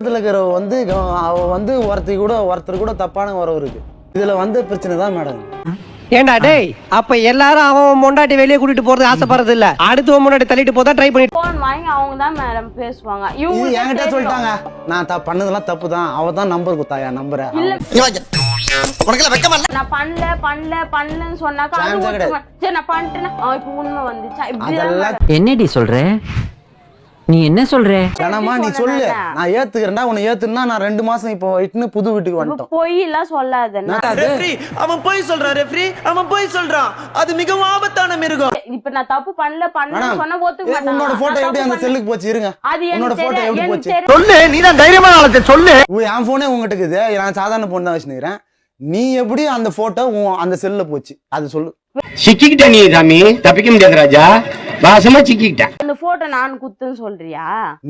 வந்து அவ வந்து ஒருத்தர் கூட தப்பான உறவு இருக்கு. இதுல வந்து பிரச்சனை தான் மேடம். ஏண்டா டேய், அப்ப எல்லாரும் அவன் மொண்டாட்டி வெளியே கூட்டிட்டு போறது ஆசைப்படுறது இல்ல, அடுத்து முன்னாடி தள்ளிட்டு போதா ட்ரை பண்ணி போன் வாங்கி அவங்க தான் மேடம் பேசுவாங்க. இவங்க என்கிட்ட சொல்லிட்டாங்க நான் பண்ணதெல்லாம் தப்பு தான், அவ தான் நம்பர் கொடுத்தாயா நம்பரை. நான் பண்ணலன்னு சொன்னாக்கா சரி நான் பண்ணிட்டேன்னா இப்ப உண்மை வந்துச்சா? என்னடி சொல்ற நீ, என்ன சொல்ற? கனமா நீ சொல்லு, நான் ஏத்துக்கிறேன்டா. உன்னை ஏத்துனா நான் 2 மாசம் இப்போ இட்டுன்னு புது வீட்டுக்கு வந்துட்டோம். பொய் எல்லாம் சொல்லாத. அவன் பொய் சொல்றான் ரெஃப்ரி, அவன் பொய் சொல்றான். அது மிகவும் ஆபத்தான மிருகம். இப்ப நான் தப்பு பண்ணல சொன்ன ஒத்துக்க மாட்டாங்க. உன்னோட போட்டோ எப்படி அந்த செல்லுக்கு போச்சு? இருங்க, உன்னோட போட்டோ எப்படி போச்சு சொல்லு. நீ தான் தைரியமான ஆளு, சொல்லு. என் போனே உங்ககிட்ட இருக்குது, நான் சாதாரண போன் தான் வச்சுக்கிறேன். நீ எப்படி அந்த போட்டோ அந்த செல்லுல போச்சு அது சொல்லு. சிக்கிக்கிட்ட நீ சாமி, தப்பிக்க முடியாது ராஜா, வாசமா சிக்கிக்கிட்ட. அந்த போட்டோ நான் குத்துன்னு சொல்றியா?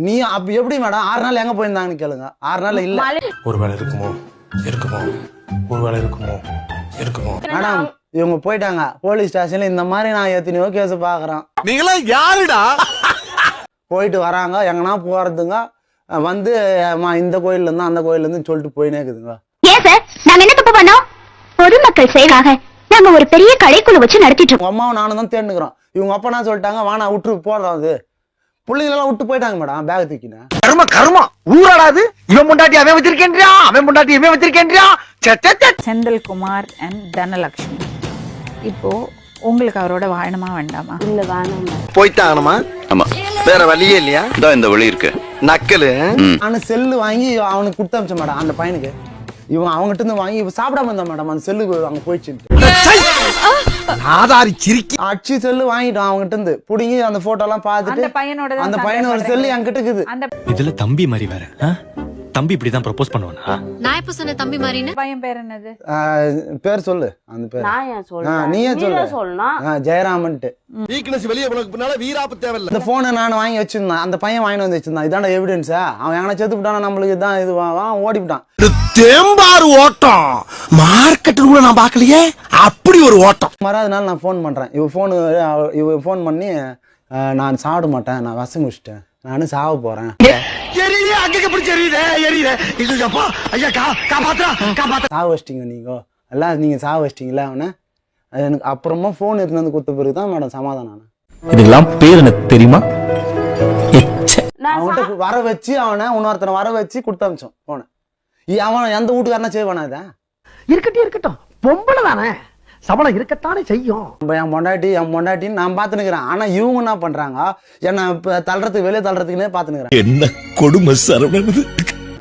நீ அப்ப எப்படி மேடம் 6 நாள் எங்க போயிருந்தாங்கன்னு கேளுங்க. 6 நாள் இல்ல, ஒருவேளை இருக்குமோ ஒருவேளை இருக்குமோ மேடம். இவங்க போயிட்டாங்க போலீஸ் ஸ்டேஷன்ல. இந்த மாதிரி நான் எத்தனையோ கேஸ் பாக்குறேன். நீங்களா யாருடா? போயிட்டு வராங்க, எங்கன்னா போறதுங்க வந்து இந்த கோயில்ல இருந்து அந்த கோயில்ல இருந்து சொல்லிட்டு போயினே இருக்குதுங்க. ஏன் சார், நாங்க என்ன தப்பு பண்ணோம்? பொதுமக்கள் சேவைக்காக நாங்க ஒரு பெரிய கடைக்குழு வச்சு நடத்திட்டு இருக்கோம். அம்மாவும் நானும் தான் தேர்ந்துக்கிறோம். இவங்க அப்பா என்ன சொல்லிட்டாங்க, வானா விட்டு போறதா அது பிள்ளைங்களெல்லாம் விட்டு போயிட்டாங்க மேடம். பேக் தூக்கினேன். கர்மா ஊராடாது. இவன் முண்டாட்டி அவன் வச்சிருக்கேன்றியா, அவன் முண்டாட்டி இவன் வச்சிருக்கேன்றியா. செந்தில்குமார் அண்ட் தனலட்சுமி, இப்போ உங்களுக்கு அவரோட வாழணுமா வேண்டாமா? இல்ல வேணாம். போய்த்தாங்கணுமா? ஆமா, வேற வழியே இல்லையா? இந்த வழி இருக்கு. நக்கலு. நான் செல்லு வாங்கி அவனுக்கு கொடுத்து அமிச்சேன் மேடம். அந்த பையனுக்கு இவன் அவங்ககிட்ட இருந்து வாங்கி சாப்பிடாம இருந்தா மேடம். அந்த செல்லு அங்க போயிடுச்சு. அச்சு செல்லு வாங்கிட்டான் அவங்ககிட்ட இருந்து புடிங்கி. அந்த போட்டோ எல்லாம் பாத்துட்டு அந்த பையனோட செல்லு என்கிட்ட இருக்குது. இதுல தம்பி மாதிரி வேற, தம்பி இப்படிதான் ப்ரொபோஸ் பண்ணுவானா? நான் இப்ப சொன்ன தம்பி மாதிரின்னு பையன் பேர் என்னது? பேர் சொல்லு. அந்த பேர் நான் ஏன் சொல்றேன்? நீயே சொல்லணும். ஜெயராமன்ட்டு. வீக்னஸ் வெளியே போனதுக்கு பின்னால வீராப்பு தேவையில்ல. இந்த போனை நான் வாங்கி வச்சிருந்தேன், அந்த பையன் வாங்கி வந்து வச்சிருந்தான். இதான எவிடன்ஸா? அவன் எங்கன்னா செத்து விட்டானா நம்மளுக்கு தான் இது ஓடிவிட்டான். தேம்பாறு ஓட்டம் மார்க்கெட்டு கூட நான் பாக்கலையே, அப்படி ஒரு ஓட்டம். மறாதனால நான் போன் பண்றேன். இவ போன் பண்ணி நான் சாப்பிட மாட்டேன், நான் வசம் முடிச்சிட்டேன், நானும் சாவ போறேன். சாவ வச்சிட்டீங்க நீங்க எல்லாம், நீங்க சாவ வச்சிட்டீங்களா அவனை? எனக்கு அப்புறமா போன் எடுத்து வந்து கொடுத்த பிறகுதான் மேடம் சமாதானம். இதெல்லாம் பேர் எனக்கு தெரியுமா? அவன்கிட்ட வர வச்சு அவனை இன்னொருத்தனை வர வச்சு கொடுத்து அமிச்சோம் போன. அவன் எந்த வீட்டுக்காரனா செய்வானா? இதை இருக்கட்டும், பொம்பளை தானே, சபலம் இருக்கத்தானே செய்யும். என் பொண்டாட்டின்னு நான் பாத்துனுக்கிறேன். ஆனா இவங்க என்ன பண்றாங்க, என்ன தள்ளுறதுக்கு வெளியே தள்ளுறதுக்குன்னே பாத்துனுக்கிறேன். என்ன கொடுமை சரவணன்.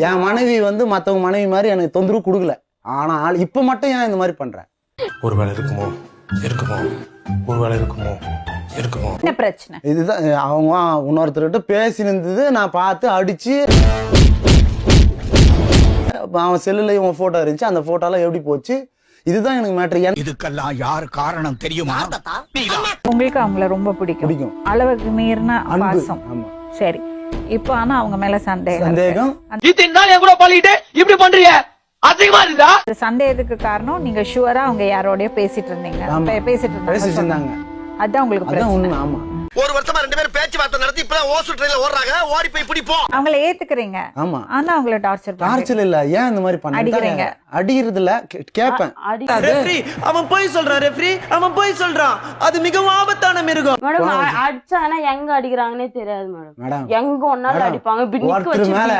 என் மனைவி வந்து மத்தவங்க மனைவி மாதிரி எனக்கு தொந்தரவு கொடுக்கல. ஆனால் இப்ப மட்டும் ஏன் இந்த மாதிரி பண்றேன்? ஒருவேளை இருக்குமோ ஒருவேளை இருக்குமோ என்ன பிரச்சனை? இதுதான் அவங்க இன்னொருத்தர்கிட்ட பேசி நின்றது நான் பார்த்து அடிச்சு. அவன் செல்லுல இவன் போட்டோ இருந்துச்சு, அந்த போட்டோலாம் எப்படி போச்சு? இதுதான் எனக்கு மேட்டர். இதுக்கெல்லாம் யார் காரணம் தெரியுமா? உங்களுக்கு அவங்கள ரொம்ப பிடிக்கும், அளவுக்கு மீறின பாசம். சரி, இப்போ ஆனா அவங்க மேல சந்தேகம். கூட பழிட்டு இப்படி பண்றீங்க, அதிகமா இருந்தா சந்தேகத்துக்கு காரணம் நீங்க ஷுவரா அவங்க யாரோடய பேசிட்டு இருந்தாங்க. அதான் உங்களுக்கு பிரச்சனை. ஆமா, ஒரு வருஷமா 2 பேரும் பேச்சுவார்த்தை நடத்தி இப்பதான் ஓசு ட்ரெயின்ல ஓடுறாங்க, ஓடி போய் பிடிப்போம். அவங்கள ஏத்துக்கிறீங்க. ஆமா, ஆனா அவங்கள டார்ச்சர் இல்ல. ஏன் இந்த மாதிரி அடிக்கிறீங்க? அடிக்கிறது இல்ல, கேட்பேன். ரெஃப்ரி அவன் போய் சொல்றான், ரெஃப்ரி அவன் போய் சொல்றான். அது மிகவும் ஆபத்தான மிருகம். மேடம் அடிச்சாங்கன்னா எங்க அடிக்கிறாங்கன்னே தெரியாது மேடம். எங்க ஒன்னால அடிப்பாங்க. ஒருத்தர் மேல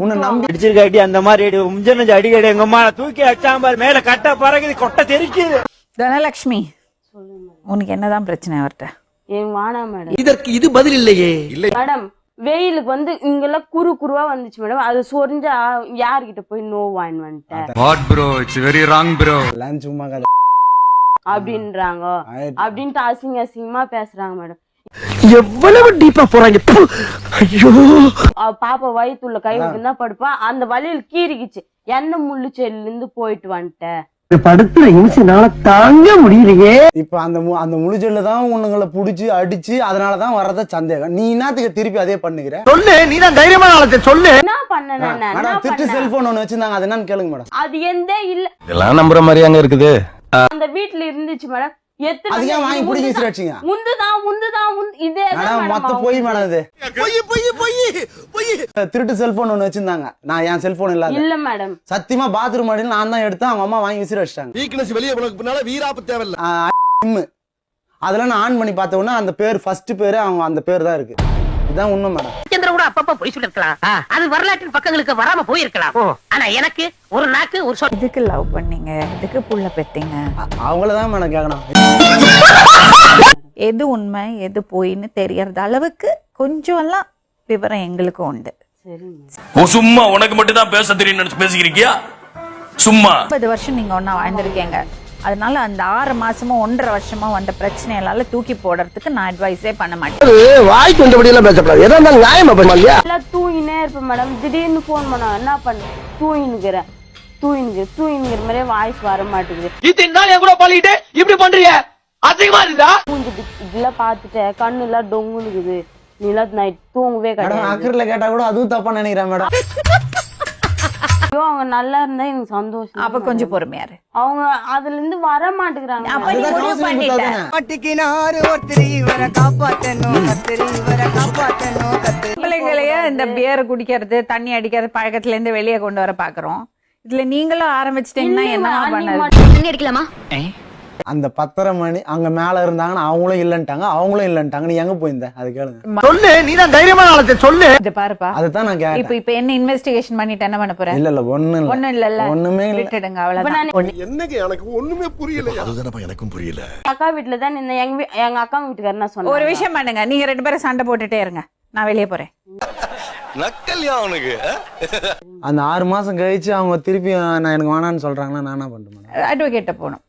உன்னை நம்பி அடிச்சிருக்காட்டி அந்த மாதிரி முஞ்சனஞ்சு அடிக்கடி எங்க அம்மா தூக்கி அடிச்சாம்பார், மேல கட்ட பறகுது, கொட்டை தெரிக்குது. தனலட்சுமி, உனக்கு என்னதான் பிரச்சனை அவர்கிட்ட? ஏன் வானா மேடம், இதற்கு இது பதில் இல்லையே. மேடம் வெயிலுக்கு வந்து இங்கெல்லாம் குறுவா வந்துச்சு மேடம். அது சொரிஞ்சா யார்கிட்ட போய் நோ வாங்கி வந்துட்டேன் சும்மா அப்படின்றாங்க. அப்படின்ட்டு அசிங்கமா பேசுறாங்க மேடம். எவ்வளவு டீப்பா போறாங்க. ஐயோ, பாப்பா வயிற்றுள்ள கை வச்சுதான் படுப்பா. அந்த வழியில் கீறிக்குச்சு. என்ன முள்ளு செல்லுல இருந்து போயிட்டு வந்துட்டேன். படுத்துற இன்சினால தாங்க முடியலையே. இப்ப அந்த முழுஜல்ல தான் உன்னுங்களை புடிச்சு அடிச்சு அதனாலதான் வர்றத சந்தேகம். நீ என்னத்துக்கு திருப்பி அதே பண்ணுகிற? சொல்லு, நீ தான் தைரியமான ஆளத்தை சொல்லு. என்ன பண்ண திட்டு செல்போன் ஒண்ணு வச்சிருந்தாங்க, அது என்னன்னு கேளுங்க மேடம். அது எந்த இல்ல, இதெல்லாம் நம்புற மாதிரி அங்க இருக்குது. அந்த வீட்டுல இருந்துச்சு மேடம். எத்தனை அதுக்கு ஏன் வாங்கி இது பிடிச்சி விசில் அடிச்சீங்க? முந்துதான் இதேதான் மேடம் மேடம் மொத்த அவங்க. போய் மேடம் இது பொய் திருட்டு செல்போன் ஒண்ணு வச்சிருந்தாங்க. நான் என் செல்போன் இல்லாத இல்ல மேடம் சத்தியமா பாத்ரூம் அடியில் நான் தான் எடுத்தேன். அவங்க அம்மா வாங்கி விசில் அடிச்சிட்டாங்க. வீக்னஸ் வெளியே உனக்கு பின்னால வீராப்பு தேவையில்ல. அதெல்லாம் நான் ஆன் பண்ணி பார்த்த உடனே அந்த பேர் ஃபர்ஸ்ட் பேரு அவங்க அந்த பேர் தான் இருக்கு. இதுதான் உண்மை மேடம். சந்திர கூட அப்பப்ப பொய் சொல்லிருக்கலாம். அது வரலாற்றின் பக்கங்களுக்கு வராம போயிருக்கலாம். ஆனா எனக்கு ஒரு நாக்கு ஒரு சொல். இதுக்கு லவ் பண்ணீங்க, இதுக்கு புள்ள பெத்தீங்க. அவங்களதான் மேடம் கேட்கணும். எது உண்மை எது பொய்ன்னு தெரியறது அளவுக்கு கொஞ்சம் எல்லாம் விவரம் எங்களுக்கு உண்டு. சும்மா உனக்கு மட்டும் தான் பேச தெரியும் நினைச்சு பேசிக்கிறியா? சும்மா 50 வருஷம் நீங்க ஒன்னா வாழ்ந்திருக்கீங்க. அதனால அந்த 6 மாசமோ 1.5 வருஷமா வந்த பிரச்சனையால தூக்கி போடுறதுக்கு நான் அட்வைஸே பண்ண மாட்டேன். வாய்க்கு வந்தபடி எல்லாம் பேசக்கூடாது. எதா இருந்தாலும் நியாயமா பேசலையா? எல்லாம் தூங்கினே இருப்பேன் மேடம். திடீர்னு போன் பண்ண என்ன பண்ண தூங்கினுக்கிறேன் மாதிரியே வாய்ஸ் வர மாட்டேங்குது. இப்படி பண்றிய அதிகமா இருந்தா இதெல்லாம் பாத்துட்டு கண்ணு எல்லாம் டொங்குனுக்குது. நீ எல்லாம் நைட் தூங்கவே மேடம் கிடையாது. அக்கறையில கேட்டா கூட அதுவும் தப்பா நினைக்கிறேன் மேடம். ஐயோ அவங்க நல்லா இருந்தா எனக்கு சந்தோஷம். அப்ப கொஞ்சம் பொறுமையா இரு. அவங்க அதுல இருந்து வர மாட்டேங்கிறாங்க. அப்ப நீ முடிவு பண்ணிட்ட. பிள்ளைங்களையே இந்த பியர் குடிக்கிறது தண்ணி அடிக்கிறது பழக்கத்துல இருந்து வெளியே கொண்டு வர பாக்குறோம். இதுல நீங்களும் ஆரம்பிச்சிட்டீங்கன்னா என்ன பண்ண அடிக்கலாமா? அந்த 10:30 மணி அங்க மேல இருந்தாங்கன்னா அவங்களும் இல்லன்ட்டாங்க. நீ எங்க போயிருந்த அது கேளுங்க. சொல்லு, நீதான் தைரியமான ஆளத்தை சொல்லு. இது பாருப்பா, அதுதான் நான் கேட்டேன். இப்ப என்ன இன்வெஸ்டிகேஷன் பண்ணிட்டு என்ன பண்ண போற? இல்ல ஒண்ணும் இல்ல ஒண்ணுமே இல்ல. விட்டுடுங்க அவ்வளவுதான். என்னங்க எனக்கு ஒண்ணுமே புரியல. அதுதானப்பா எனக்கும் புரியல. அக்கா வீட்டுல தான் இந்த எங்க அக்கா வீட்டுக்காரர் நான் சொன்னேன். ஒரு விஷயம் பண்ணுங்க, நீங்க 2 பேரும் சண்டை போட்டுட்டே இருங்க, நான் வெளியே போறேன். நக்கல்யா அவனுக்கு. அந்த 6 மாசம் கழிச்சு அவங்க திருப்பி நான் எனக்கு வேணான்னு சொல்றாங்கன்னா நான் என்ன பண்றேன் மேடம்? அட்வொகேட்ட போகணும்.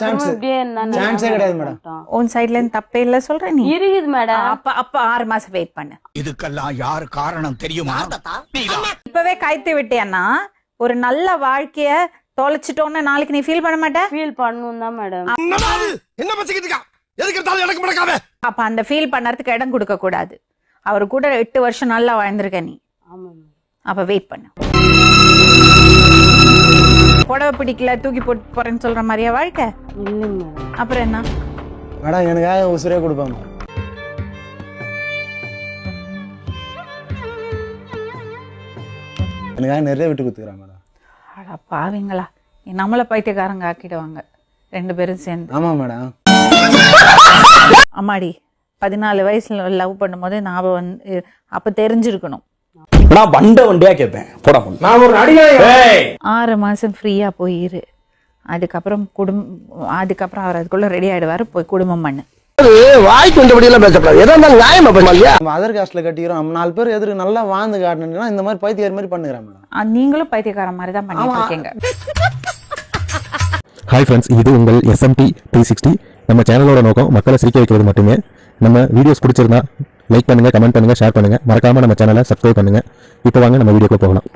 சான்ஸே கிடையாது மேடம். உன் சைடுல இருந்து தப்பே இல்ல சொல்ற நீ. இருக்குது மேடம். அப்ப 6 மாசம் வெயிட் பண்ணு. இதுக்கெல்லாம் யார் காரணம் தெரியுமா? இப்பவே கைத்து விட்டியன்னா ஒரு நல்ல வாழ்க்கைய தொலைச்சிட்டோன்னு நாளைக்கு நீ ஃபீல் பண்ண மாட்ட? ஃபீல் பண்ணணும் தான் மேடம். என்ன பச்சிக்கிட்டு இருக்கா? எதுக்கு எடுத்தாலும் எனக்கு முடக்காம. அப்ப அந்த ஃபீல் பண்ணறதுக்கு இடம் கொடுக்க கூடாது. அவர் கூட 8 வருஷம் நல்லா வாழ்ந்திருக்க நீ. ஆமா. அப்ப வெயிட் பண்ணு. புடவை பிடிக்கல தூக்கி போட்டு போறேன்னு சொல்ற மாதிரியா வாழ்க்கை? இல்லைங்க. அப்புறம் என்ன மேடம் எனக்காக உசுரே கொடுப்பாங்க. எனக்காக நிறைய விட்டு கொடுத்துக்கிறேன் மேடம். அட பாவீங்களா, நம்மள பைத்தியக்காரங்க ஆக்கிடுவாங்க 2 பேரும் சேர்ந்து. ஆமா மேடம். அம்மாடி 14 வயசுல லவ் பண்ணும்போது ஞாபகம் வந்து அப்ப தெரிஞ்சிருக்கணும். நான் வண்டியா கேட்பேன். போடா நான் ஒரு நடிகை. 6 மாசம் ஃப்ரீயா போயிரு. அதுக்கப்புறம் அதுக்கப்புறம் அவர் அதுக்குள்ள ரெடி ஆயிடுவாரு. போய் குடும்பம் பண்ணு. வாய்க்கு வந்தபடி எல்லாம் பேசக்கூடாது. எதா இருந்தாலும் நியாயமா பேசலையா? நம்ம அதர் காஸ்ட்ல கட்டிக்கிறோம். நம்ம 4 பேர் எதிர்க்கு நல்லா வாழ்ந்து காட்டணும்னா இந்த மாதிரி பைத்தியார் மாதிரி பண்ணுகிறேன் மேடம். நீங்களும் பைத்தியக்கார மாதிரி தான் பண்ணிட்டு இருக்கீங்க. ஹாய் ஃப்ரெண்ட்ஸ், இது உங்கள் SMT 360. நம்ம சேனலோட நோக்கம் மக்களை சிரிக்க வைக்கிறது மட்டுமே. நம்ம வீடியோஸ் பிடிச்சிருந்தா லைக் பண்ணுங்க, கமெண்ட் பண்ணுங்க, ஷேர் பண்ணுங்க. மறக்காம நம்ம சேனலை சப்ஸ்கிரைப் பண்ணுங்க. இப்போ வாங்க நம்ம வீடியோக்குள்ள போகலாம்.